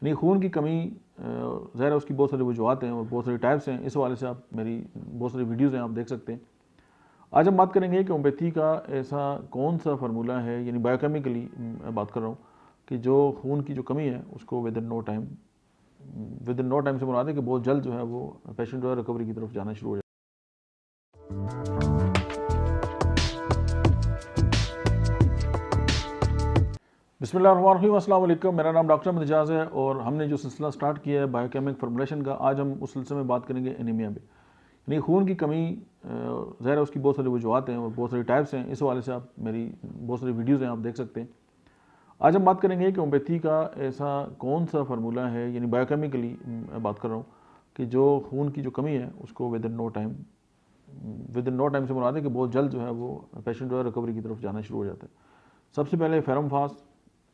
یعنی خون کی کمی ظاہر ہے اس کی بہت ساری وجوہات ہیں اور بہت ساری ٹائپس ہیں. اس حوالے سے آپ میری بہت ساری ویڈیوز ہیں آپ دیکھ سکتے ہیں. آج ہم بات کریں گے کہ ہومیوپیتھی کا ایسا کون سا فارمولہ ہے, یعنی بایو کیمیکلی بات کر رہا ہوں, کہ جو خون کی جو کمی ہے اس کو ود ان نو ٹائم سے مراد ہے کہ بہت جلد جو ہے وہ پیشنٹ جو ہے ریکوری کی طرف جانا شروع ہو جائے. بسم اللہ الرحمن الرحیم. السلام علیکم. میرا نام ڈاکٹر احمد اعجاز ہے اور ہم نے جو سلسلہ سٹارٹ کیا ہے بایو کیمک فارمولیشن کا, آج ہم اس سلسلے میں بات کریں گے انیمیا پہ. یعنی خون کی کمی ظاہر ہے اس کی بہت ساری وجوہات ہیں اور بہت ساری ٹائپس ہیں. اس حوالے سے آپ میری بہت ساری ویڈیوز ہیں آپ دیکھ سکتے ہیں. آج ہم بات کریں گے کہ ہومیوپیتھی کا ایسا کون سا فارمولہ ہے, یعنی بایو کیمیکلی بات کر رہا ہوں, کہ جو خون کی جو کمی ہے اس کو ود ان نو ٹائم سے مراد ہے کہ بہت جلد جو ہے وہ پیشنٹ جو ہے ریکوری کی طرف جانا شروع ہو جاتا ہے. سب سے پہلے فیرم فاسٹ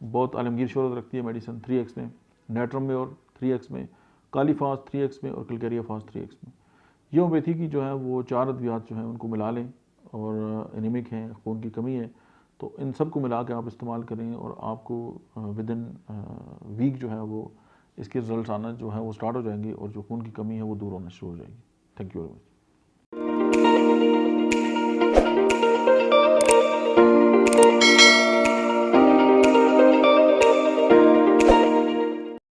بہت عالمگیر شہرت رکھتی ہے میڈیسن 3x میں, نیٹرم میں اور 3x میں, کالی فاسٹ 3x میں اور کلکیریا فاسٹ 3x میں. یہ ہومیوپیتھی کی جو ہے وہ 4 ادویات جو ہیں ان کو ملا لیں, اور انیمک ہیں, خون کی کمی ہے, تو ان سب کو ملا کے آپ استعمال کریں اور آپ کو ود ان ویک جو ہے وہ اس کے رزلٹس آنا جو ہے وہ سٹارٹ ہو جائیں گے, اور جو خون کی کمی ہے وہ دور ہونا شروع ہو جائے گی. Thank you very much.